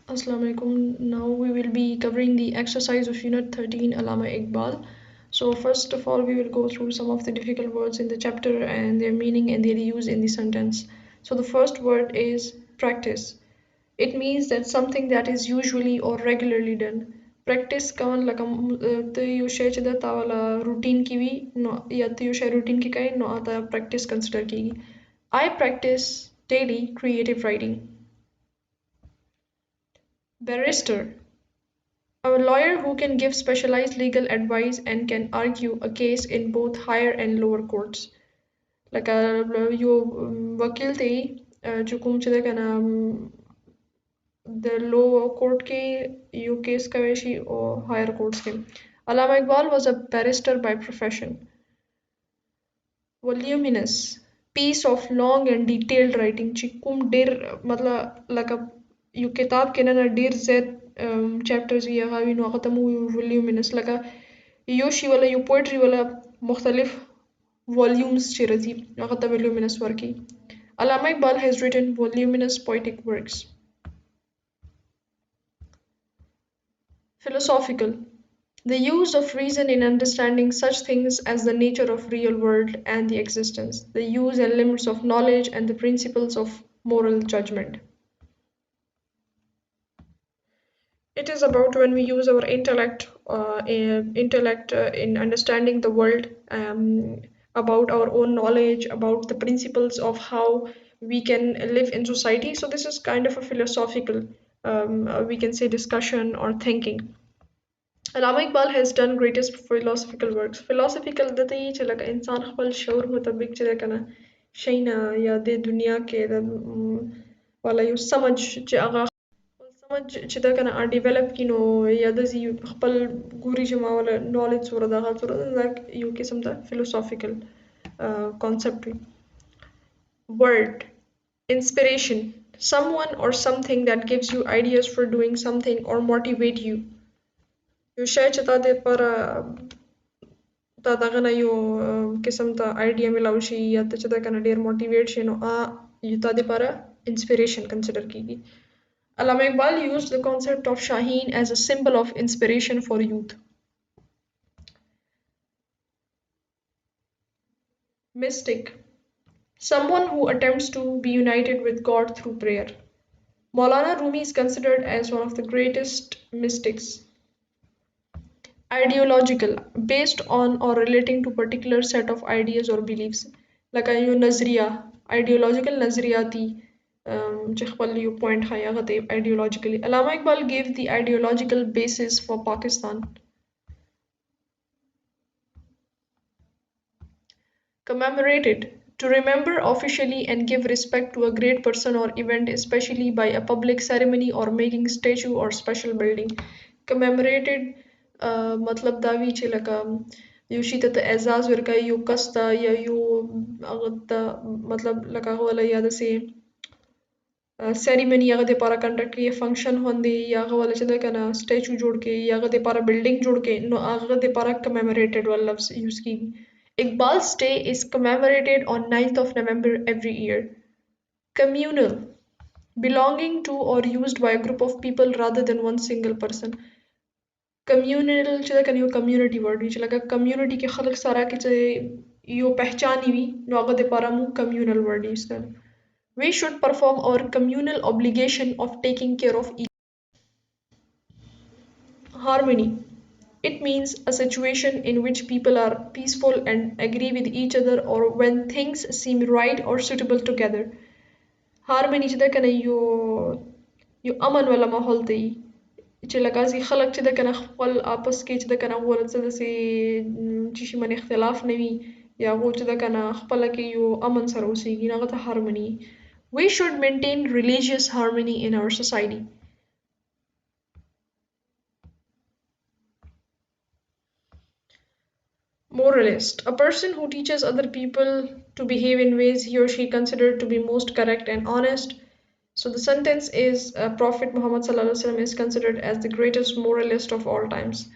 Assalamu alaikum. Now we will be covering the exercise of Unit 13 Alama Iqbal. So first of all, we will go through some of the difficult words in the chapter and their meaning and their use in the sentence. So the first word is practice. It means that something that is usually or regularly done. Practice kawan lakam the you share chida tawala routine ki vi no ya the you share routine ki kai no ata practice consider ki. I practice daily creative writing. Barrister. A lawyer who can give specialized legal advice and can argue a case in both higher and lower courts. Like a you wakil te jukum chida kana the lower court ke you case kaveshi or higher courts ke. Alama Iqbal was a barrister by profession. Voluminous piece of long and detailed writing चिकुम डेर मतलब like a you किताब के ना der zed chapters या हावी नो ختمو voluminous like a يوشي ولا يو poetry ولا مختلف volumes شرزي ختم voluminous worky. Alama Iqbal has written voluminous poetic works. Philosophical. The use of reason in understanding such things as the nature of real world and the existence, the use and limits of knowledge and the principles of moral judgment. It is about when we use our intellect in understanding the world, about our own knowledge, about the principles of how we can live in society. So this is kind of a philosophical, we can say, discussion or thinking. Alama Iqbal has done greatest philosophical works. Philosophical دته یې چې لکه انسان خپل شعور مطابق چې ده کنه شي نه یا د دنیا کې د والا یو سمجھ چې هغه سمجھ چې ده کنه ډیولپ کینو یا د زی خپل ګوري چې ما ولا نالج سره ده سره ده یو قسم ده philosophical concept وي. Word inspiration someone or something that gives you ideas for doing something or motivate you. یو شی چې تا د لپاره تا دغه نه یو قسم ته آیډیا میلاو شي یا ته چې دا کنه ډیر موټیویټ شي نو یو تا د لپاره انسپیریشن کنسیډر کیږي. Alama Iqbal used the concept of Shaheen as a symbol of inspiration for youth. Mystic someone who attempts to be united with God through prayer. Maulana Rumi is considered as one of the greatest mystics. Ideological based on or relating to particular set of ideas or beliefs like a nazriya ideological nazriyati چې خپل یو پوینټ ښایي هغه ته ideologically. Alama Iqbal gave the ideological basis for Pakistan. Commemorated to remember officially and give respect to a great person or event especially by a public ceremony or making statue or special building. Commemorated مطلب دا وی چې لکه یو شي ته اعزاز ورکوي یو کس ته یا یو هغه ته مطلب لکه هغه ولا یا داسې سیریمني هغه دپاره کنډکټ کوي فنکشن باندې یا هغه ولا چې ده که نه سټیچو جوړ کړي یا هغه دپاره بلډینګ جوړ کړي نو هغه دپاره کمیموریټډ والا لفظ یوز کیږي. Iqbal's Day is commemorated on 9th of November every year. Communal belonging to or used by a group of people rather than one single person. Communal چې دا کنه یو کمیونټي ورډ وي چې لکه کمیونټي کې خلک سره کې چې یو پہچان وي نو هغه دپاره مو کمیونل ورډ یوز کړو. We should perform our communal obligation of taking care of each. Harmony. It means a situation in which people are peaceful and agree with each other or when things seem right or suitable together. Harmony چې دا کنه یو امن ولا ماحول دی چې لکه ځي خلک چې د کنه خپل آپس کې چې د کنه غوړه څه داسې چې شي من اختلاف نه وي یا هغو چې د کنه خپله کې یو امن سره اوسیږي نو هغه ته هارمني. We should maintain religious harmony in our society. Moralist, a person who teaches other people to behave in ways he or she considered to be most correct and honest. So the sentence is Prophet Muhammad sallallahu alaihi wasallam is considered as the greatest moralist of all times.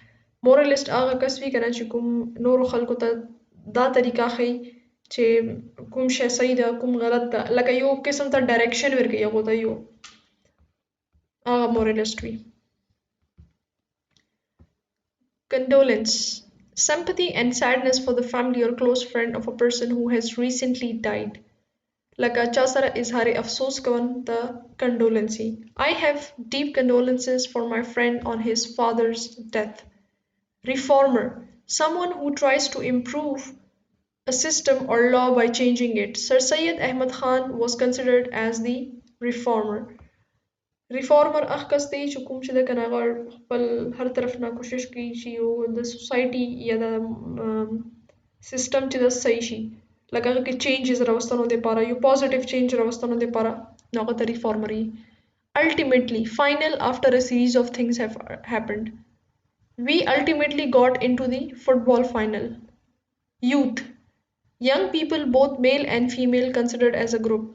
Moralist هغه کس وی کنه چې کوم نورو خلکو ته دا طریقه ښیي چې کوم شی صحیح ده کوم غلط ده لکه یو قسم ته ډایرکشن ورکوي هغو ته یو هغه moralist we. Condolence. Sympathy and sadness for the family or close friend of a person who has recently died. Laka chasara izhari afsos kawan the condolency. I have deep condolences for my friend on his father's death. Reformer. Someone who tries to improve a system or law by changing it. Sir Syed Ahmad Khan was considered as the reformer. Reformer اخ کس دی چې کوم چې د کنه غړ خپل هر طرف نه کوشش کوي چې یو د سوسایټي یا د سیستم چې د صحیح شي لکه هغه کې چینجز راوستنو لپاره یو پوزټیو چینج راوستنو لپاره نو هغه ته ریفارمر وي ultimately final after a series of things have happened we ultimately got into the football final youth young people both male and female considered as a group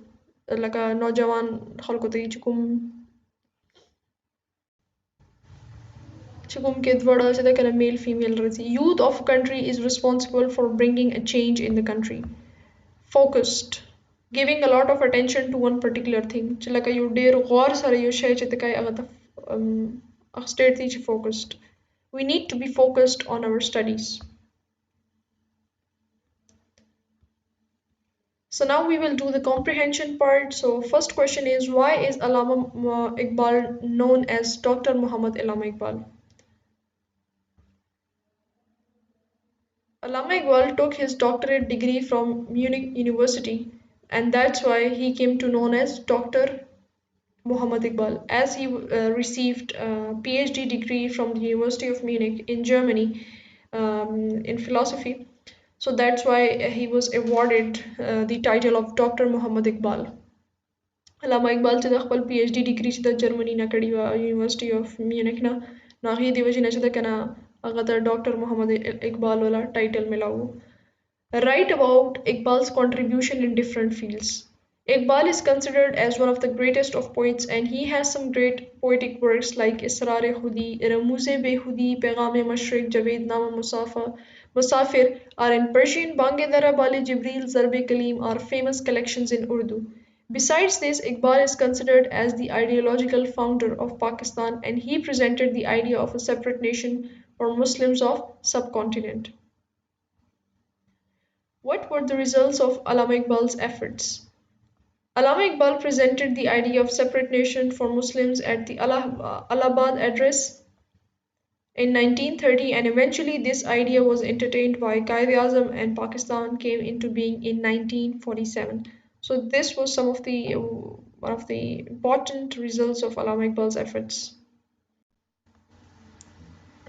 لکه نوجوان خلکو ته چې کوم Chugum Kedwada Chedakana male female razi. Youth of a country is responsible for bringing a change in the country. Focused. Giving a lot of attention to one particular thing. Chilaka you dare war sara you shay chedakai agata state teach focused. We need to be focused on our studies. So now we will do the comprehension part. So first question is why is Alama Iqbal known as Dr. Muhammad Alama Iqbal? Alama Iqbal took his doctorate degree from Munich University, and that's why he came to known as Dr. Muhammad Iqbal, as he received a PhD degree from the University of Munich in Germany in philosophy. So that's why he was awarded the title of Dr. Muhammad Iqbal. علامه اقبال چې د خپل پی ایچ ډي ډیګري چې د جرمني نه کړې وه یونیورسټي اف میونیک نه نو هغې د وجې نه چې د که نه هغه ته ډاکټر محمد اقبال والا ټایټل ملاو write about Iqbal's contribution in different fields. Iqbal is considered as one of the greatest of poets and he has some great poetic works like Israr-e-Khudi, Ramuz-e-Behudi, Paigam-e-Mashriq, Javed-nama Musafir are in Persian, Bange-dara Bali Jibril, Zarb-e-Kalim are famous collections in Urdu. Besides this, Iqbal is considered as the ideological founder of Pakistan and he presented the idea of a separate nation for Muslims of subcontinent. What were the results of Alama Iqbal's efforts? Alama Iqbal presented the idea of separate nation for Muslims at the Allahabad address in 1930 and eventually this idea was entertained by Quaid-e-Azam and Pakistan came into being in 1947. So this was one of the important results of Alama Iqbal's efforts.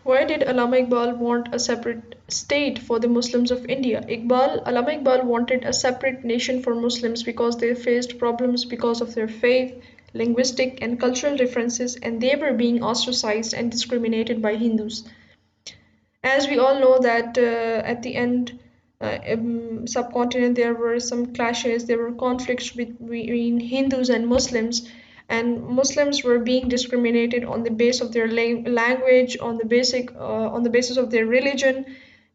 Why did Alama Iqbal want a separate state for the Muslims of India? Alama Iqbal wanted a separate nation for Muslims because they faced problems because of their faith, linguistic and cultural differences and they were being ostracized and discriminated by Hindus. As we all know that at the end subcontinent there were some clashes, there were conflicts between Hindus and Muslims and Muslims were being discriminated on the basis of their language, on the basis of their religion,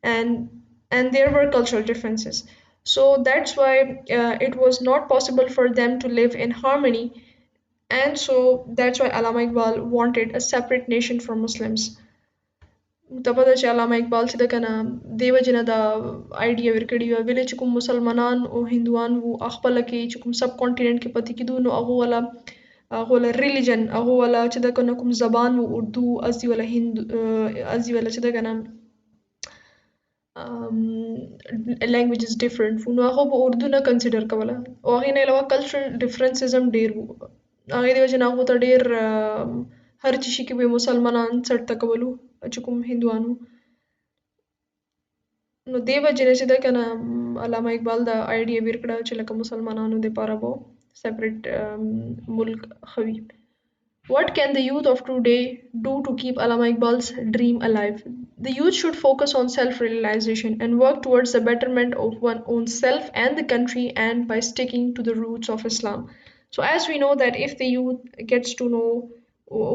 and there were cultural differences. So that's why it was not possible for them to live in harmony, and so that's why Alama Iqbal wanted a separate nation for Muslims. تپده چې علامه اقبال چې د کنه دیو جن دا آیډیا ورکړی و ویل چې کوم مسلمانان او هندوان وو خپل کې چې کوم سب کانټیننټ کې پاتې کیدو نو هغه ولا ریلیجن هغه ولا چې د کنه کوم زبان وو اردو ازي ولا چې د کنه language is different نو هغه به اردو نه کنسیډر کوله او هغه نه علاوه کلچرل ډیفرنسز هم ډیر وو هغه دی چې هغه ته ډیر هر چی شي کې به مسلمانان څټ تکولو چې کوم هندوانو نو دیو جن چې د کنه علامه اقبال دا آیډیا ورکړه چې لکه مسلمانانو د پاره وو سیپریټ ملک خوي. What can the youth of today do to keep Alama Iqbal's dream alive? The youth should focus on self-realization and work towards the betterment of one's own self and the country and by sticking to the roots of Islam. So as we know that if the youth gets to know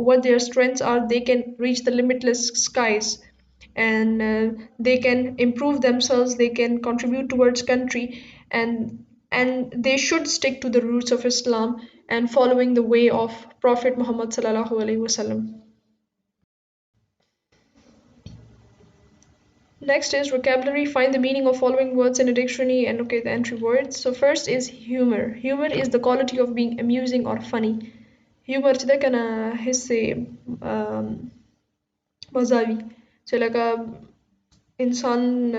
what their strengths are, they can reach the limitless skies and they can improve themselves, they can contribute towards country and they should stick to the roots of Islam and following the way of Prophet Muhammad sallallahu alaihi wasallam. Next is vocabulary. Find the meaning of following words in a dictionary and locate the entry words. So first is humor. Humor is the quality of being amusing or funny. Humor كده كان أحس مزاوي. So like a إنسان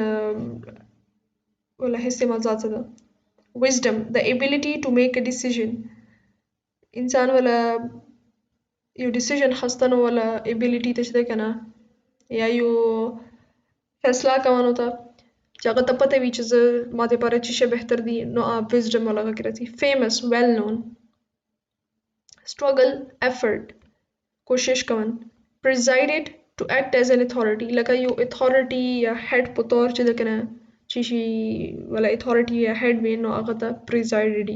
ولا حس مزاج ده. Wisdom, the ability to make a decision. إنسان ولا your decision خاصة ولا ability تشده كنا या यो फैसला कौन होता जगह तब पता भी चीज़ माते पारे चीज़ें बेहतर दी नो आप wisdom वाला का करती famous well known struggle effort कोशिश कौन presided to act as an authority लगा यो authority या head पुतौर चीज़ कना चीज़ी वाला authority या head में नो आगता presided.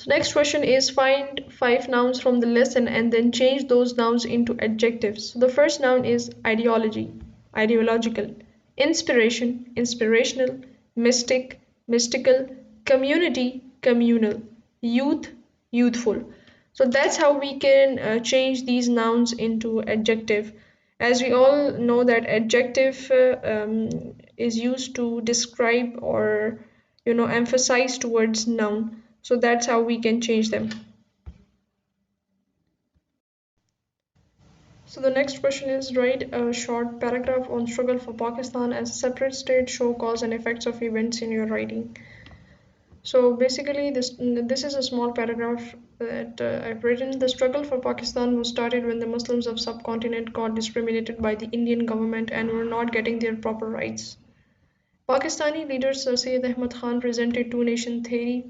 So next question is find 5 nouns from the lesson and then change those nouns into adjectives. So the first noun is ideology, ideological, inspiration, inspirational, mystic, mystical, community, communal, youth, youthful. So that's how we can change these nouns into adjective. As we all know that adjective is used to describe or emphasize towards noun. So that's how we can change them. So the next question is write a short paragraph on struggle for Pakistan as a separate state, show cause and effects of events in your writing. So basically this is a small paragraph that I've written. The struggle for Pakistan was started when the Muslims of subcontinent got discriminated by the Indian government and were not getting their proper rights. Pakistani leader Sir Syed Ahmad Khan presented two-nation theory.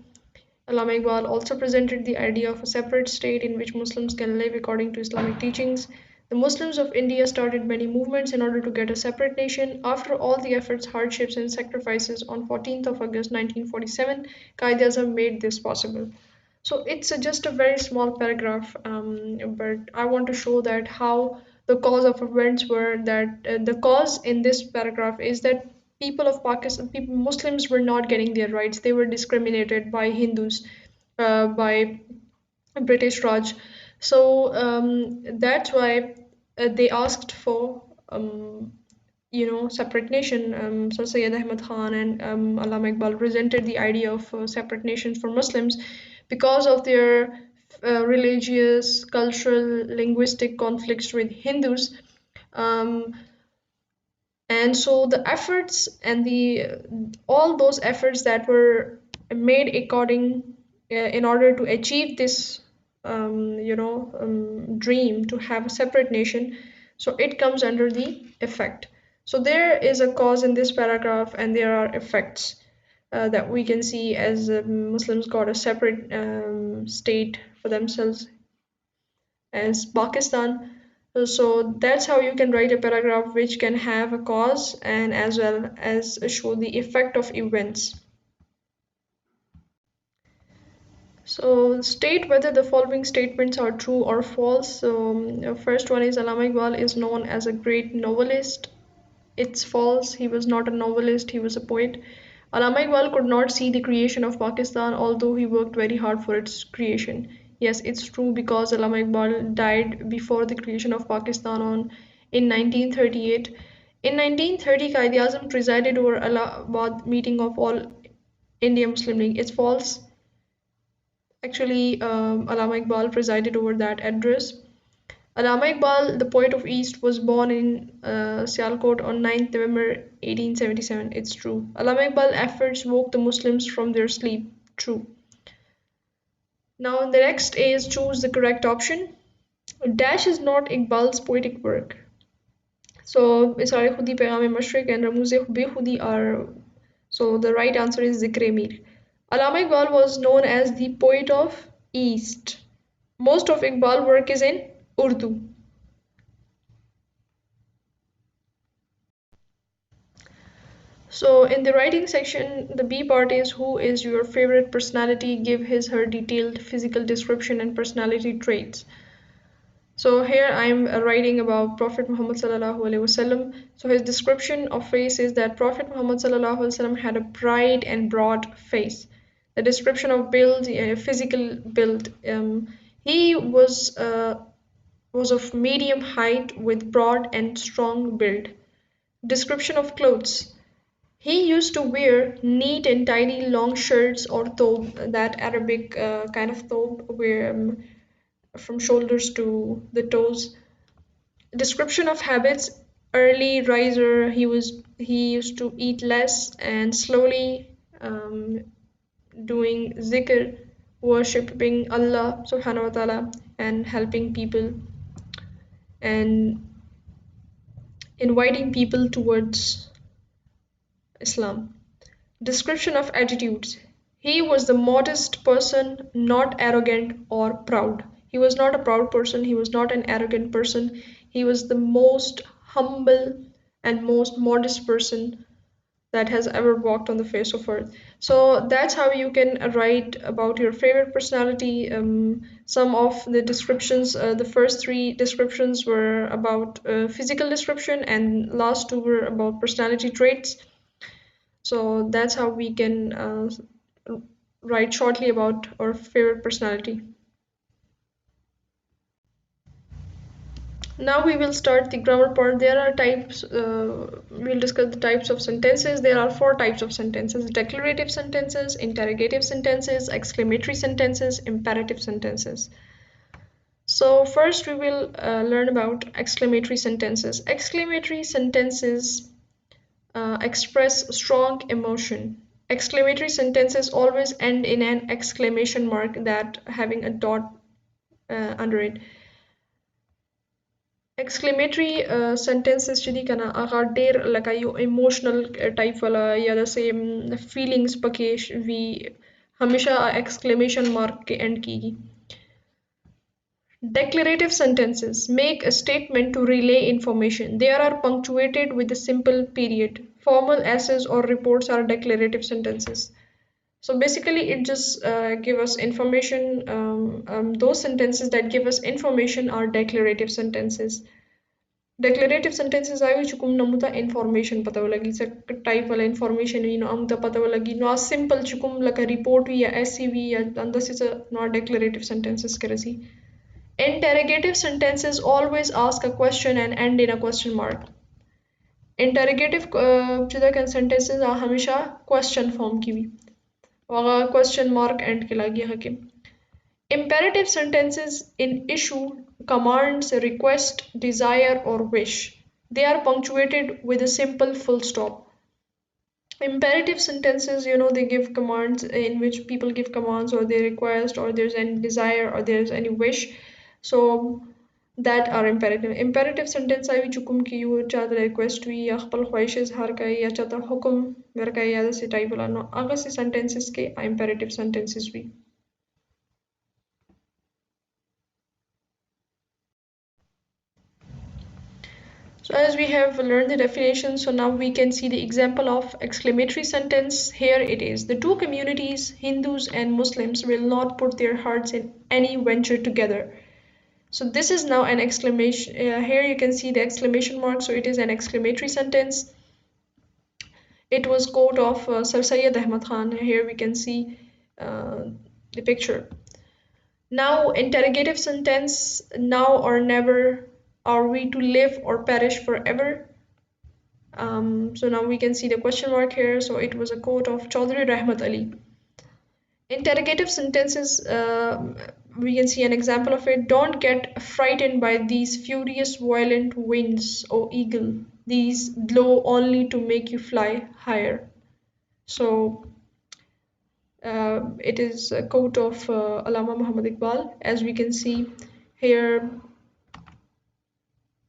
Alama Iqbal also presented the idea of a separate state in which Muslims can live according to Islamic teachings. The Muslims of India started many movements in order to get a separate nation. After all the efforts, hardships, and sacrifices, on 14th of August 1947, Qaid-e-Azam made this possible. So it's just a very small paragraph, but I want to show that how the cause of events were that the cause in this paragraph is that people of Pakistan, Muslims were not getting their rights. They were discriminated by Hindus, by British Raj. So that's why they asked for separate nation. So Sayyid Ahmad Khan and Allama Iqbal presented the idea of separate nations for Muslims because of their religious, cultural, linguistic conflicts with Hindus. Um, and so the efforts and the all those efforts that were made in order to achieve this dream to have a separate nation, so it comes under the effect. So there is a cause in this paragraph and there are effects that we can see as Muslims got a separate state for themselves as Pakistan. So that's how you can write a paragraph which can have a cause and as well as show the effect of events. So state whether the following statements are true or false. So first one is Allama Iqbal is known as a great novelist. It's false. He was not a novelist, he was a poet. Alama Iqbal could not see the creation of Pakistan, although he worked very hard for its creation. Yes, it's true because Alama Iqbal died before the creation of Pakistan in 1938. In 1930, Qaid-e-Azam presided over Allahabad meeting of all India Muslim League. It's false. Actually, Alama Iqbal presided over that address. Alama Iqbal, the poet of East, was born in Sialkot on 9th November 1877. It's true. Alama Iqbal's efforts woke the Muslims from their sleep. True. Now the next is choose the correct option. Dash is not Iqbal's poetic work. So Isare Khudi Pegam Mashriq and Ramuze Bekhudi are. So the right answer is Zikre Mir. Alama Iqbal was known as the poet of East. Most of Iqbal's work is in Urdu. So in the writing section, the B part is who is your favorite personality? Give his her detailed physical description and personality traits. So here I'm writing about Prophet Muhammad sallallahu alaihi wasallam. So his description of face is that Prophet Muhammad sallallahu alaihi wasallam had a bright and broad face. The description of build, physical build, he was of medium height with broad and strong build. Description of clothes. He used to wear neat and tidy long shirts or thobe, that Arabic kind of thobe, where from shoulders to the toes. Description of habits: early riser. He used to eat less and slowly, doing zikr, worshipping Allah subhanahu wa ta'ala, and helping people and inviting people towards Islam. Description of attitudes: he was the modest person, not arrogant or proud. He was not a proud person, he was not an arrogant person. He was the most humble and most modest person that has ever walked on the face of earth. So that's how you can write about your favorite personality. Some of the descriptions, the first three descriptions were about physical description, and last two were about personality traits. So that's how we can write shortly about our favorite personality. Now we will start the grammar part. There are types, we'll discuss the types of sentences. There are four types of sentences: declarative sentences, interrogative sentences, exclamatory sentences, imperative sentences. So, first we will learn about exclamatory sentences. Exclamatory sentences express strong emotion. Exclamatory sentences always end in an exclamation mark that having a dot under it. Exclamatory sentences چې دي کنه هغه ډیر لکه یو ایموشنل ټایپ والا یا داسې فیلینګز پکې وي همیشه exclamation mark کې end کیږي. Declarative sentences make a statement to relay information. They are punctuated with a simple period. Formal essays or reports are declarative sentences. So basically, it just give us information. Those sentences that give us information are declarative sentences. Declarative sentences आयो چې کوم نمو ته information پته ولګي څه type والا information وي نو موږ ته پته ولګي نو simple چې کوم لکه report وي یا essay وي یا انداسې څه نو declarative sentences کې راځي. Interrogative sentences always ask a question and end in a question mark. Interrogative sentences are हमेशा question form की भी और question mark end के लागी हके. Imperative sentences in issue, commands, request, desire or wish. They are punctuated with a simple full stop. Imperative sentences, they give commands in which people give commands or they request or there's any desire or there's any wish. So that are imperative. Imperative sentence आई चुकुम कि you चाहता request हुई या खपल ख्वाहिश इजहार का या चाहता हुक्म मेरा का या से टाइप वाला नो अगर से sentences के imperative sentences भी. So as we have learned the definition, so now we can see the example of exclamatory sentence. Here it is: the two communities, Hindus and Muslims, will not put their hearts in any venture together. So this is now an exclamation. Here you can see the exclamation mark. So it is an exclamatory sentence. It was quote of Sir Syed Ahmad Khan. Here we can see the picture. Now interrogative sentence: now or never, are we to live or perish forever? So now we can see the question mark here. So it was a quote of Chaudhry Rahmat Ali. Interrogative sentences, we can see an example of it. Don't get frightened by these furious violent winds, O eagle. These blow only to make you fly higher. So it is a quote of Alama Muhammad Iqbal. As we can see here,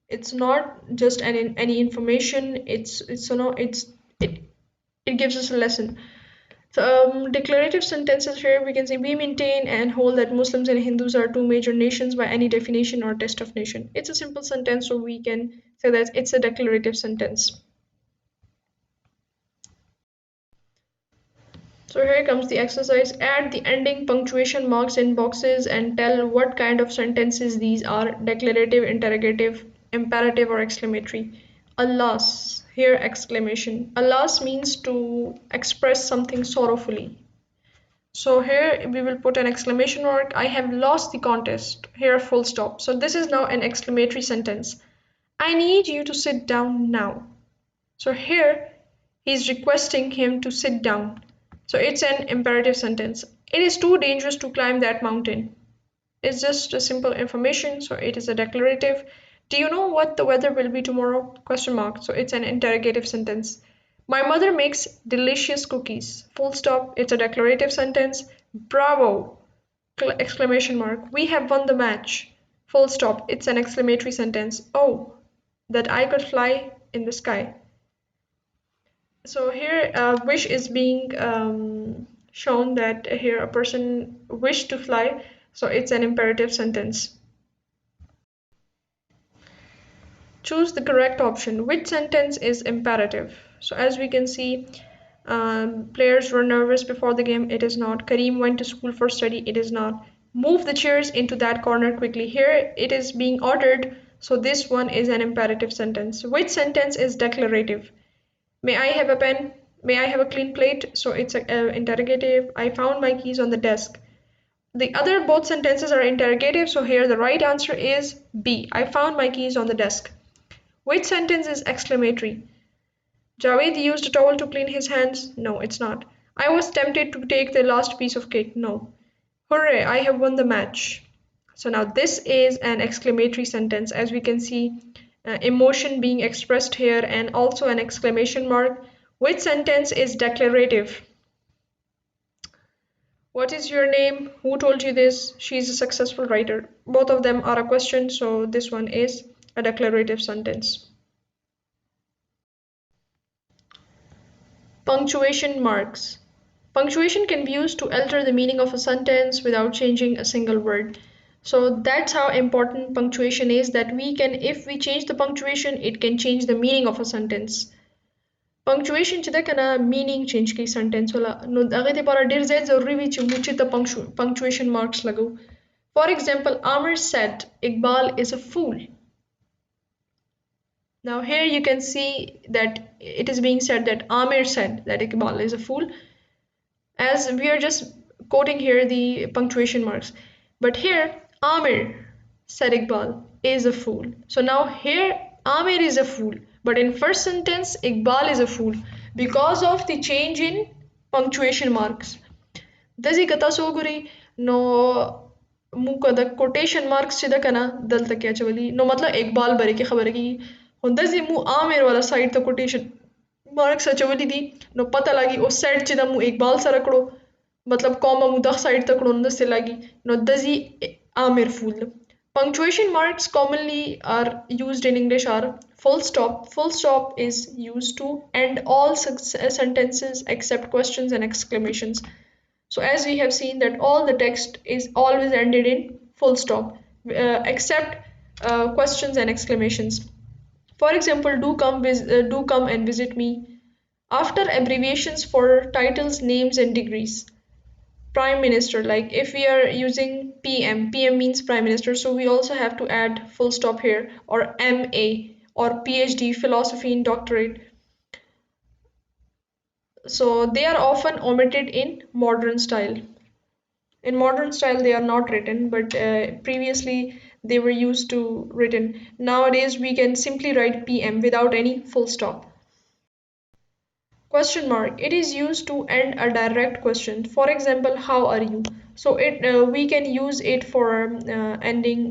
it's not just any information. It gives us a lesson. So, declarative sentences here we can say: we maintain and hold that Muslims and Hindus are two major nations by any definition or test of nation. It's a simple sentence, so we can say that it's a declarative sentence. So here comes the exercise. Add the ending punctuation marks in boxes and tell what kind of sentences these are: declarative, interrogative, imperative, or exclamatory. Alas, here exclamation. Alas means to express something sorrowfully. So here we will put an exclamation mark. I have lost the contest. Here full stop. So this is now an exclamatory sentence. I need you to sit down now. So here he's requesting him to sit down. So it's an imperative sentence. It is too dangerous to climb that mountain. It's just a simple information, so it is a declarative. Do you know what the weather will be tomorrow? Question mark. So it's an interrogative sentence. My mother makes delicious cookies. Full stop. It's a declarative sentence. Bravo! Exclamation mark. We have won the match. Full stop. It's an exclamatory sentence. Oh, that I could fly in the sky. So here wish is being shown that here a person wished to fly, so it's an imperative sentence. Choose the correct option. Which sentence is imperative? So as we can see, players were nervous before the game. It is not. Kareem went to school for study. It is not. Move the chairs into that corner quickly. Here it is being ordered, so this one is an imperative sentence. Which sentence is declarative? May I have a pen? May I have a clean plate? So it's an interrogative. I found my keys on the desk. The other both sentences are interrogative, so here the right answer is B. I found my keys on the desk. Which sentence is exclamatory? Javed used a towel to clean his hands. No, it's not. I was tempted to take the last piece of cake. No. Hooray, I have won the match. So now this is an exclamatory sentence, as we can see emotion being expressed here and also an exclamation mark. Which sentence is declarative? What is your name? Who told you this? She's a successful writer. Both of them are a question, so this one is a declarative sentence. Punctuation marks. Punctuation can be used to alter the meaning of a sentence without changing a single word. So that's how important punctuation is, that we can, if we change the punctuation, it can change the meaning of a sentence. Punctuation چې ده کنه meaning change کوي sentence ولا نو هغه لپاره ډیر زیات ضروری وي چې موږ چې د punctuation marks لګو. For example, Amr said Iqbal is a fool. Now here you can see that it is being said that Amir said that Iqbal is a fool, as we are just quoting here the punctuation marks. But here Amir said Iqbal is a fool. So now here Amir is a fool, but in first sentence Iqbal is a fool because of the change in punctuation marks. دزي که تاسو وګورئ نو موږ د کوټیشن مارکس چې ده که نه دلته کې اچولي نو مطلب اقبال باره کې خبره کېږي خو داسې مو عامر والا سایډ ته کوټیشن مارکس اچولي دي نو پته لګي اوس سایډ چې ده مو اقبال سره کړو مطلب کومه مو دغه سایډ ته کړو نو داسې لګي نو دزي عامر فول. Punctuation marks commonly are used in English are full stop. Full stop is used to end all sentences except questions and exclamations. So as we have seen that all the text is always ended in full stop except questions and exclamations. For example, do come and visit me. After abbreviations for titles, names and degrees. Prime Minister, like if we are using PM means Prime Minister, so we also have to add full stop here, or MA or PhD, philosophy in doctorate. So they are often omitted in modern style. In modern style they are not written, but previously they were used to written. Nowadays we can simply write PM without any full stop. Question mark, it is used to end a direct question. For example, how are you? So we can use it for ending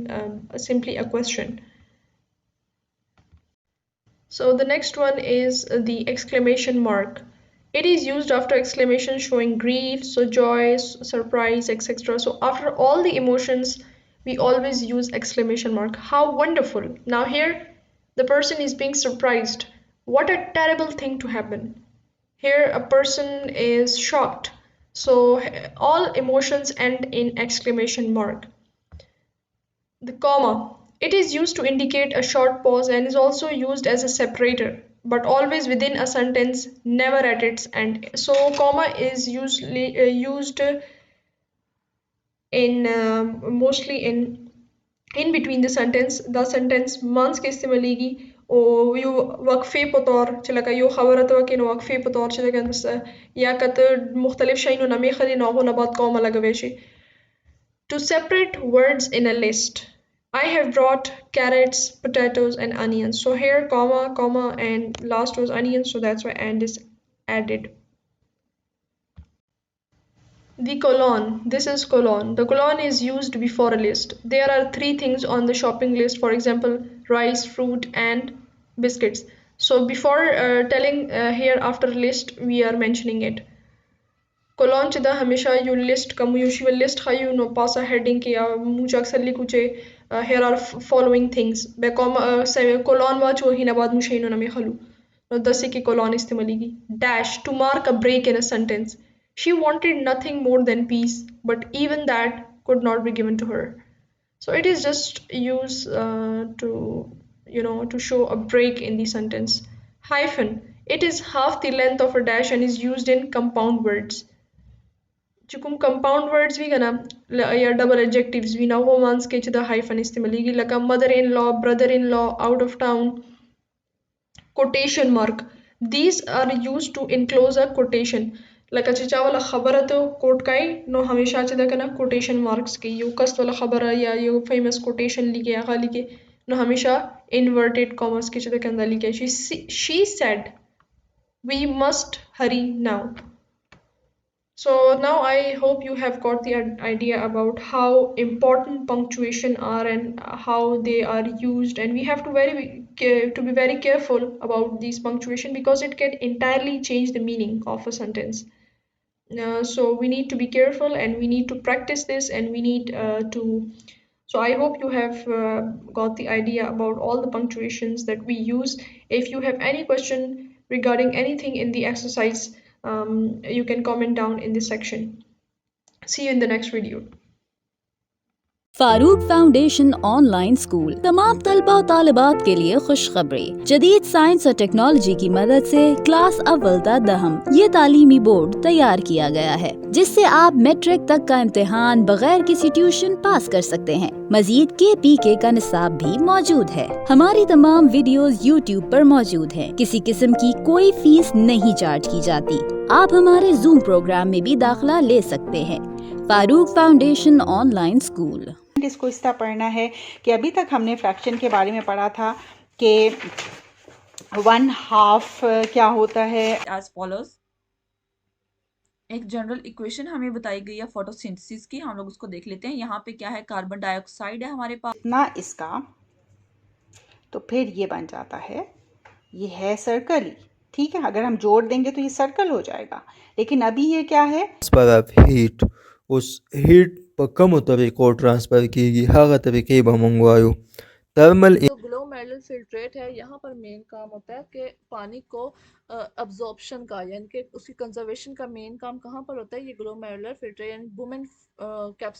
simply a question. So the next one is the exclamation mark. It is used after exclamation showing grief, so joy, surprise, etc. So after all the emotions, we always use exclamation mark. How wonderful. Now here, the person is being surprised. What a terrible thing to happen. Here, a person is shocked. So all emotions end in exclamation mark. The comma. It is used to indicate a short pause and is also used as a separator. but always within a sentence, never at its end. So comma is usually used in mostly in between the sentence man's के इस्तेमालीगी ओ you वक्फे पतौर चला का you खबरत व कि वक्फे पतौर चला का बस या कत मुख्तलिफ शैनो नमी खदी नौगो नबात कौम अलग वेशी to separate words in a list. I have brought carrots, potatoes, and onions. So here, comma, comma, and last was onions, so that's why and is added. The colon. This is colon. The colon is used before a list. There are three things on the shopping list, for example, rice, fruit, and biscuits. So before telling here after list, we are mentioning it. Colon da हमेशा you list come usual list खाई no पासा heading के या मुझे अक्सर लिखुचे here are following things बेकॉम colon watch वो ही ना बाद मुझे इनो ना में खलू नो दस की colon इस्तेमालीगी dash to mark a break in a sentence. She wanted nothing more than peace, but even that could not be given to her. So it is just used to to show a break in the sentence. Hyphen. It is half the length of a dash and is used in compound words. चुकुम compound words भी गना या double adjectives भी ना वो ones के चुदा hyphen इस्तेमाली की लगा mother in law, brother in law, out of town, quotation mark. These are used to enclose a quotation. लगा चिचा वाला खबर है तो quote का ही नो हमेशा चिदा कना quotation marks की यो कस्ट वाला खबर है या यो famous quotation लिखे या खाली के नो हमेशा inverted commas के चिदा कंदा लिखे she said we must hurry now. So now I hope you have got the idea about how important punctuation are and how they are used, and we have to to be very careful about these punctuation because it can entirely change the meaning of a sentence. So we need to be careful and we need to practice this and we need to. So I hope you have got the idea about all the punctuations that we use. If you have any question regarding anything in the exercise, you can comment down in this section. See you in the next video. Farooq foundation online school तमाम तलबा और तालिबात के लिए खुशखबरी। जदीद science और technology की मदद से क्लास अव्वल ता दहम ये तालीमी बोर्ड तैयार किया गया है जिससे आप मैट्रिक तक का इम्तिहान बगैर किसी ट्यूशन पास कर सकते हैं। मजीद KPK का निसाब भी मौजूद है। हमारी तमाम वीडियोस यूट्यूब पर मौजूद हैं। किसी किस्म की कोई फीस नहीं चार्ज की जाती। आप हमारे जूम प्रोग्राम में भी दाखिला ले सकते हैं। Farooq foundation online school. इसको इस तरह पढ़ना है कि अभी तक हमने फ्रैक्शन के बारे में पढ़ा था कि 1/2 क्या होता है। एज फॉलोज एक जनरल इक्वेशन हमें बताई गई है फोटोसिंथेसिस की, हम लोग उसको देख लेते हैं। यहाँ पे क्या है, कार्बन डाइऑक्साइड है हमारे पास ना इसका, तो फिर ये बन जाता है, ये है सर्कल ही, ठीक है। अगर हम जोड़ देंगे तो ये सर्कल हो जाएगा, लेकिन अभी ये क्या है, हीट उस हीट पर कम तरीक़ों ट्रांसफ़र की हाँ तरीके मंगवायो थर्मल जो ग्लोमेरुलर फिल्ट्रेट है, यहाँ पर मेन काम होता है कि पानी को अब्जॉर्प्शन का, यानी कि उसकी कंजर्वेशन का मेन काम कहाँ पर होता है, ये ग्लोमेरुलर फिल्ट्रेट यानी वुमेन कैप्सूल